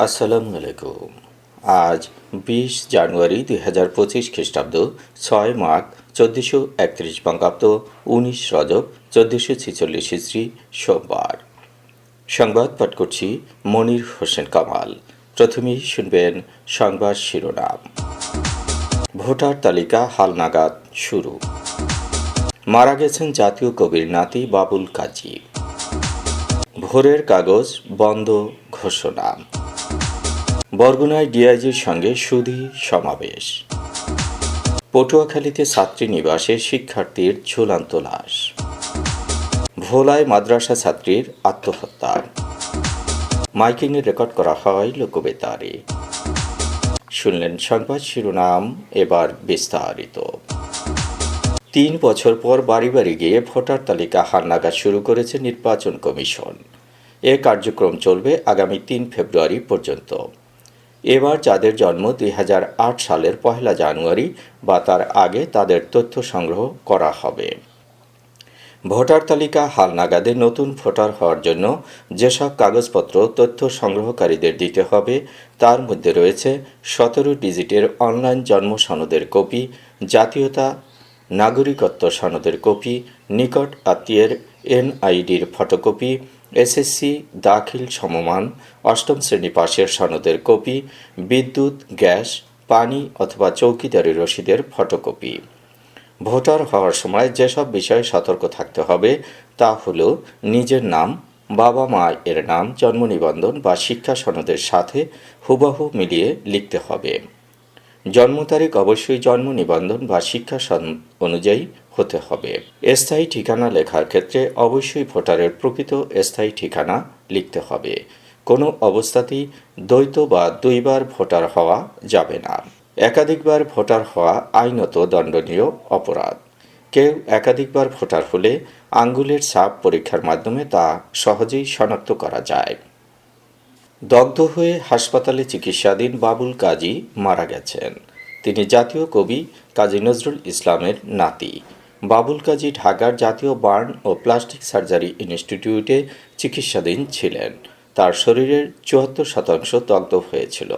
আসসালামু আলাইকুম। আজ ২০ জানুয়ারি ২০২৫ খ্রিস্টাব্দ, ৬ মাঘ ১৪৩১ বঙ্গাব্দ, ১৯ রজব ১৪৪৬ হিজরি, সোমবার। সংবাদ পাঠ করছি মনির হোসেন কামাল। প্রথমেই শুনবেন সংবাদ শিরোনাম। ভোটার তালিকা হালনাগাদ শুরু। মারা গেছেন জাতীয় কবির নাতি বাবুল কাজী। ভোরের কাগজ বন্ধ ঘোষণা। বরগুনায় ডিআইজির সঙ্গে সুধী সমাবেশ। পটুয়াখালীতে ছাত্রী নিবাসে শিক্ষার্থীর ঝুলন্ত লাশ। ভোলায় মাদ্রাসা ছাত্রীর আত্মহত্যা। মাইকিংয়ে রেকর্ড করা হয় লোকবেতারে। শুনলেন সংবাদ শিরোনাম, এবার বিস্তারিত। ৩ বছর পর বাড়ি বাড়ি গিয়ে ভোটার তালিকা হালনাগাদ শুরু করেছে নির্বাচন কমিশন। এ কার্যক্রম চলবে আগামী ৩ ফেব্রুয়ারি পর্যন্ত। এবার যাদের জন্ম ২০০৮ সালের ১ জানুয়ারি বা তার আগে তাদের তথ্য সংগ্রহ করা হবে। ভোটার তালিকা হালনাগাদে নতুন ভোটার হওয়ার জন্য যেসব কাগজপত্র তথ্য সংগ্রহকারীদের দিতে হবে তার মধ্যে রয়েছে ১৭ ডিজিটের অনলাইন জন্ম সনদের কপি, জাতীয়তা নাগরিকত্ব সনদের কপি, নিকট আত্মীয়ের এনআইডির ফটোকপি, এসএসসি দাখিল সমমান ৮ম শ্রেণী পাশের সনদের কপি, বিদ্যুৎ, গ্যাস, পানি অথবা চৌকিদারি রসিদের ফটোকপি। ভোটার হওয়ার সময় যেসব বিষয়ে সতর্ক থাকতে হবে তা হল নিজের নাম, বাবা মা এর নাম জন্ম নিবন্ধন বা শিক্ষা সনদের সাথে হুবহু মিলিয়ে লিখতে হবে। জন্ম তারিখ অবশ্যই জন্ম নিবন্ধন বা শিক্ষা সনদ অনুযায়ী হতে হবে। স্থায়ী ঠিকানা লেখার ক্ষেত্রে অবশ্যই ভোটারের প্রকৃত স্থায়ী ঠিকানা লিখতে হবে। কোনো অবস্থাতেই দ্বৈত বা দুইবার ভোটার হওয়া যাবে না। একাধিকবার ভোটার হওয়া আইনত দণ্ডনীয় অপরাধ। কেউ একাধিকবার ভোটার হলে আঙ্গুলের ছাপ পরীক্ষার মাধ্যমে তা সহজেই শনাক্ত করা যায়। দগ্ধ হয়ে হাসপাতালে চিকিৎসাধীন বাবুল কাজী মারা গেছেন। তিনি জাতীয় কবি কাজী নজরুল ইসলামের নাতি। বাবুল কাজী ঢাকার জাতীয় বার্ন ও প্লাস্টিক সার্জারি ইনস্টিটিউটে চিকিৎসাধীন ছিলেন। তার শরীরের ৭৪% দগ্ধ হয়েছিল।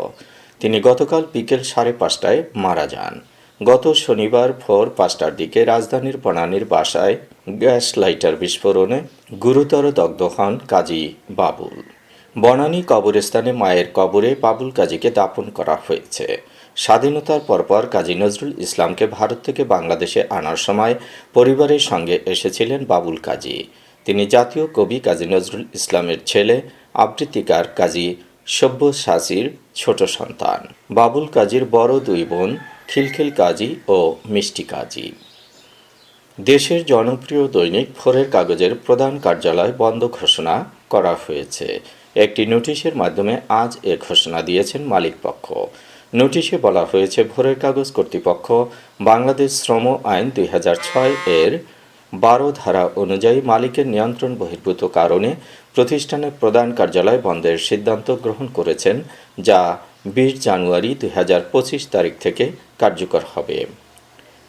তিনি গতকাল বিকেল ৫:৩০টায় মারা যান। গত শনিবার ভোর ৫টার দিকে রাজধানীর বনানীর বাসায় গ্যাস লাইটার বিস্ফোরণে গুরুতর দগ্ধ হন কাজী বাবুল। বনানী কবরস্থানে মায়ের কবরে বাবুল কাজীকে দাফন করা হয়েছে। স্বাধীনতার পরপর কাজী নজরুল ইসলামকে ভারত থেকে বাংলাদেশে আনার সময় পরিবারের সঙ্গে এসেছিলেন বাবুল কাজী। তিনি জাতীয় কবি কাজী নজরুল ইসলামের ছেলে আবৃত্তিকার কাজী সব্যসাচীর ছোট সন্তান। বাবুল কাজীর বড় দুই বোন খিলখিল কাজী ও মিষ্টি কাজী। দেশের জনপ্রিয় দৈনিক ভোরের কাগজের প্রধান কার্যালয় বন্ধ ঘোষণা করা হয়েছে। একটি নোটিশের মাধ্যমে আজ এ ঘোষণা দিয়েছেন মালিকপক্ষ। নোটিশে বলা হয়েছে, ভোরের কাগজ কর্তৃপক্ষ বাংলাদেশ শ্রম আইন ২০০৬ এর ১২ ধারা অনুযায়ী মালিকের নিয়ন্ত্রণ বহির্ভূত কারণে প্রতিষ্ঠানের প্রধান কার্যালয় বন্ধের সিদ্ধান্ত গ্রহণ করেছেন, যা ২০ জানুয়ারি ২০২৫ তারিখ থেকে কার্যকর হবে।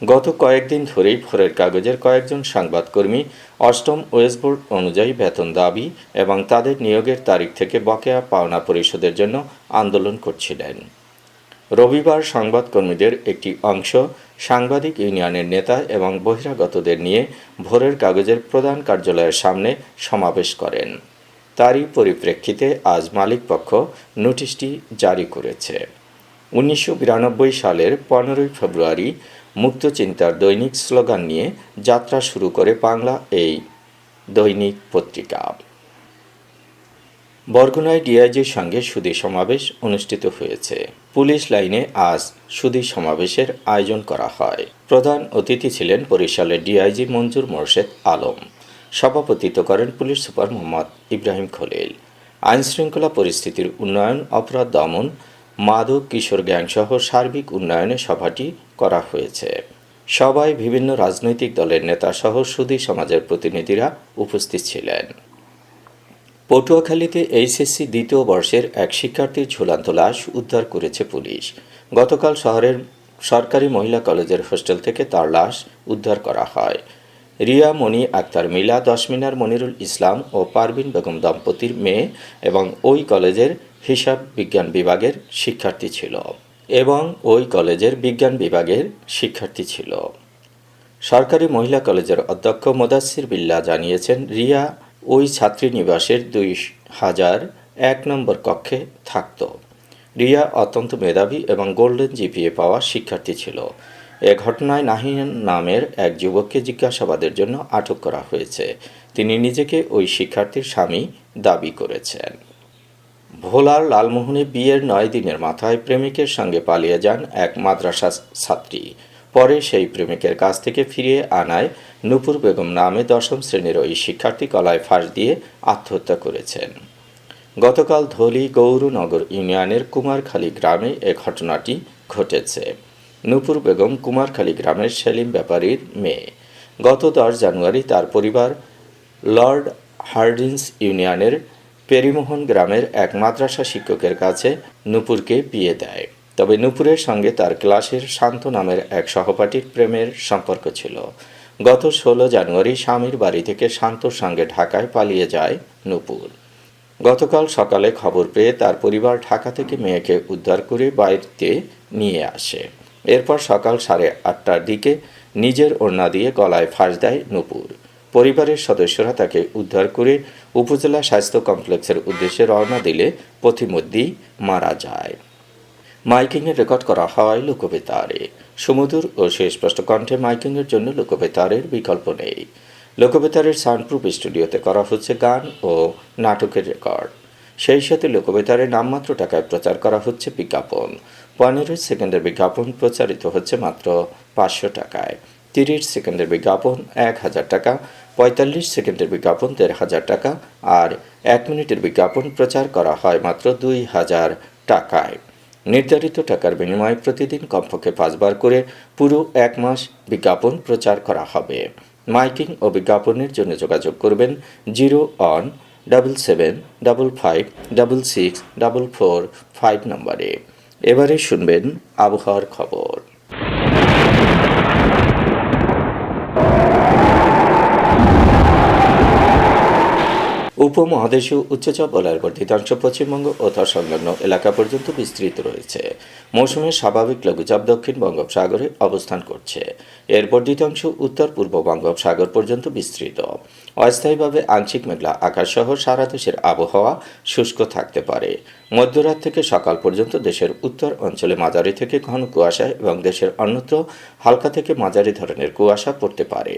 গত কয়েকদিন ধরেই ভোরের কাগজের কয়েকজন সংবাদকর্মী ৮ম ওয়েজ বোর্ড অনুযায়ী বেতন দাবি এবং তাদের নিয়োগের তারিখ থেকে বকেয়া পাওনা পরিশোধের জন্য আন্দোলন করছিলেন। রবিবার সংবাদকর্মীদের একটি অংশ সাংবাদিক ইউনিয়নের নেতা এবং বহিরাগতদের নিয়ে ভোরের কাগজের প্রধান কার্যালয়ের সামনে সমাবেশ করেন। তারই পরিপ্রেক্ষিতে আজ মালিকপক্ষ নোটিশটি জারি করেছে। ১৯৯২ সালের ১৫ ফেব্রুয়ারি মুক্ত চিন্তার দৈনিক স্লোগান নিয়ে যাত্রা শুরু করে বাংলা এই দৈনিক পত্রিকা। বরগুনায় ডিআইজির সঙ্গে সুধী সমাবেশ অনুষ্ঠিত হয়েছে। পুলিশ লাইনে আজ সুধী সমাবেশের আয়োজন করা হয়। প্রধান অতিথি ছিলেন বরিশালের ডিআইজি মঞ্জুর মোর্শেদ আলম। সভাপতিত্ব করেন পুলিশ সুপার মোহাম্মদ ইব্রাহিম খলিল। আইনশৃঙ্খলা পরিস্থিতির উন্নয়ন, অপরাধ দমন, মাদক কিশোর গ্যাংসহ সার্বিক উন্নয়নে সভাটি করা হয়েছে। সভায় বিভিন্ন রাজনৈতিক দলের নেতাসহ সুধী সমাজের প্রতিনিধিরা উপস্থিত ছিলেন। পটুয়াখালীতে এইচএসসি দ্বিতীয় বর্ষের এক শিক্ষার্থীর ঝুলন্ত লাশ উদ্ধার করেছে পুলিশ। গতকাল শহরের সরকারি মহিলা কলেজের হোস্টেল থেকে তার লাশ উদ্ধার করা হয়। রিয়া মনি আক্তার মিলা, দশমিনার মনিরুল ইসলাম ও পারভিন বেগম দম্পতির মেয়ে এবং ওই কলেজের হিসাব বিজ্ঞান বিভাগের শিক্ষার্থী ছিল। সরকারি মহিলা কলেজের অধ্যক্ষ মোদাচ্ছির বিল্লাহ জানিয়েছেন, রিয়া ওই ছাত্রীনিবাসের 2001 নম্বর কক্ষে থাকত। রিয়া অত্যন্ত মেধাবী এবং গোল্ডেন জিপিএ পাওয়া শিক্ষার্থী ছিল। এ ঘটনায় নাহিয়ান নামের এক যুবককে জিজ্ঞাসাবাদের জন্য আটক করা হয়েছে। তিনি নিজেকে ওই শিক্ষার্থীর স্বামী দাবি করেছেন। ভোলার লালমোহনে বিয়ের 9 দিনের মাথায় প্রেমিকের সঙ্গে পালিয়ে যান এক মাদ্রাসা ছাত্রী। পরে সেই প্রেমিকের কাছ থেকে ফিরিয়ে আনায় নূপুর বেগম নামে 10ম শ্রেণীর ওই শিক্ষার্থী গলায় ফাঁস দিয়ে আত্মহত্যা করেছেন। গতকাল ধলি গৌরনগর ইউনিয়নের কুমারখালী গ্রামে এ ঘটনাটি ঘটেছে। নূপুর বেগম কুমারখালী গ্রামের সেলিম ব্যাপারীর মেয়ে। গত 10 জানুয়ারি তার পরিবার লর্ড হার্ডিন্স ইউনিয়নের পেরিমোহন গ্রামের এক মাদ্রাসা শিক্ষকের কাছে নূপুরকে বিয়ে দেয়। তবে নূপুরের সঙ্গে তার ক্লাসের শান্ত নামের এক সহপাঠীর প্রেমের সম্পর্ক ছিল। গত 16 জানুয়ারি স্বামীর বাড়ি থেকে শান্তর সঙ্গে ঢাকায় পালিয়ে যায় নূপুর। গতকাল সকালে খবর পেয়ে তার পরিবার ঢাকা থেকে মেয়েকে উদ্ধার করে বাড়িতে নিয়ে আসে। এরপর সকাল 8:30টার দিকে নিজের ওড়না দিয়ে গলায় ফাঁস দেয় নূপুর। পরিবারের সদস্যরা তাকে উদ্ধার করে উপজেলা স্বাস্থ্য কমপ্লেক্সের উদ্দেশ্যে রওনা দিলে পথিমধ্যেই মারা যায়। মাইকিংয়ে রেকর্ড করা হয় লোকবেতারে। সুমধুর ও সুস্পষ্ট কণ্ঠে মাইকিংয়ের জন্য লোকবেতারের বিকল্প নেই। লোকবেতারের সাউন্ডপ্রুফ স্টুডিওতে করা হচ্ছে গান ও নাটকের রেকর্ড। সেই সাথে লোকবেতারে নামমাত্র টাকায় প্রচার করা হচ্ছে বিজ্ঞাপন। 15 সেকেন্ডের বিজ্ঞাপন প্রচারিত হচ্ছে মাত্র 500 টাকায়। 30 সেকেন্ডের বিজ্ঞাপন 1000 টাকা, 45 সেকেন্ডের বিজ্ঞাপন 1500 টাকা আর 1 মিনিটের বিজ্ঞাপন প্রচার করা হয় মাত্র 2000 টাকায়। নির্ধারিত টাকার বিনিময়ে প্রতিদিন কমপক্ষে 5 বার করে পুরো 1 মাস বিজ্ঞাপন প্রচার করা হবে। মাইকিং ও বিজ্ঞাপনের জন্য যোগাযোগ করবেন 0-1-77-55-66-445 নম্বরে। এবারে শুনবেন আবহাওয়ার খবর। উপমহাদেশীয় উচ্চচাপ বলয়ের বর্ধিতাংশ পশ্চিমবঙ্গ ও তৎসংলগ্ন এলাকা পর্যন্ত বিস্তৃত রয়েছে। মৌসুমের স্বাভাবিক লঘুচাপ দক্ষিণ বঙ্গোপসাগরে অবস্থান করছে। এর বর্ধিতাংশ উত্তর পূর্ব বঙ্গোপসাগর পর্যন্ত বিস্তৃত। অস্থায়ীভাবে আংশিক মেঘলা আকাশসহ সারা দেশের আবহাওয়া শুষ্ক থাকতে পারে। মধ্যরাত থেকে সকাল পর্যন্ত দেশের উত্তর অঞ্চলে মাঝারি থেকে ঘন কুয়াশা এবং দেশের অন্যত্র হালকা থেকে মাঝারি ধরনের কুয়াশা পড়তে পারে।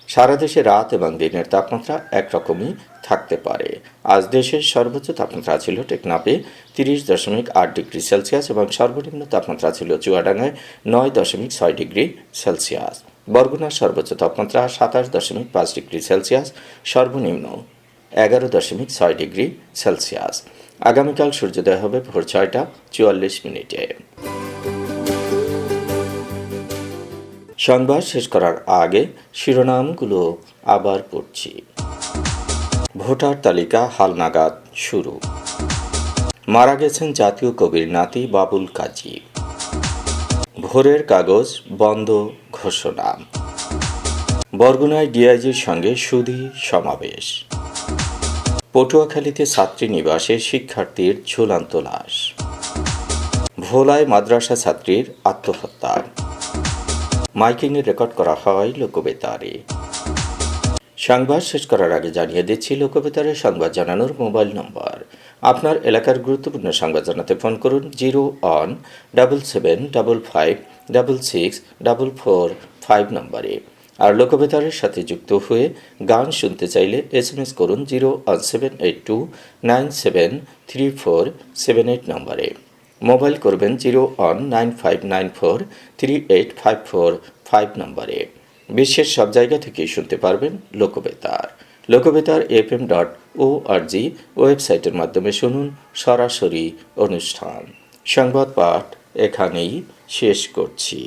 সারা দেশে রাত এবং দিনের তাপমাত্রা একরকমই থাকতে পারে। আজ দেশের সর্বোচ্চ তাপমাত্রা ছিল টেকনাফে 30.8 ডিগ্রি সেলসিয়াস এবং সর্বনিম্ন তাপমাত্রা ছিল চুয়াডাঙ্গায় 9.6 ডিগ্রি সেলসিয়াস। বরগুনার সর্বোচ্চ তাপমাত্রা 27.5 ডিগ্রি সেলসিয়াস, সর্বনিম্ন 11.6 ডিগ্রি সেলসিয়াস। আগামীকাল সূর্যোদয় হবে ভোর 6:44। সংবাদ শেষ করার আগে শিরোনামগুলো আবার পড়ছি। ভোটার তালিকা হালনাগাদ শুরু। মারা গেছেন জাতীয় কবির নাতি বাবুল কাজী। ভোরের কাগজ বন্ধ ঘোষণা। বরগুনায় ডিআইজির সঙ্গে সুধী সমাবেশ। পটুয়াখালীতে ছাত্রীনিবাসে শিক্ষার্থীর ঝুলন্ত লাশ। ভোলায় মাদ্রাসা ছাত্রীর আত্মহত্যা। মাইকিংয়ে রেকর্ড করা হয় লোকবেতারে। সংবাদ শেষ করার আগে জানিয়ে দিচ্ছি লোকবেতারে সংবাদ জানানোর মোবাইল নম্বর। আপনার এলাকার গুরুত্বপূর্ণ সংবাদ জানাতে ফোন করুন 01775664445 নম্বরে। আর লোকবেতারের সাথে যুক্ত হয়ে গান শুনতে চাইলে SMS করুন 01782973478 নম্বরে। মোবাইল করবেন 01959438545 নম্বরে। বিশ্বের সব জায়গা থেকেই শুনতে পারবেন লোকবেতার। লোকবেতার FM.org ওয়েবসাইটের মাধ্যমে শুনুন সরাসরি অনুষ্ঠান। সংবাদ পাঠ এখানেই শেষ করছি।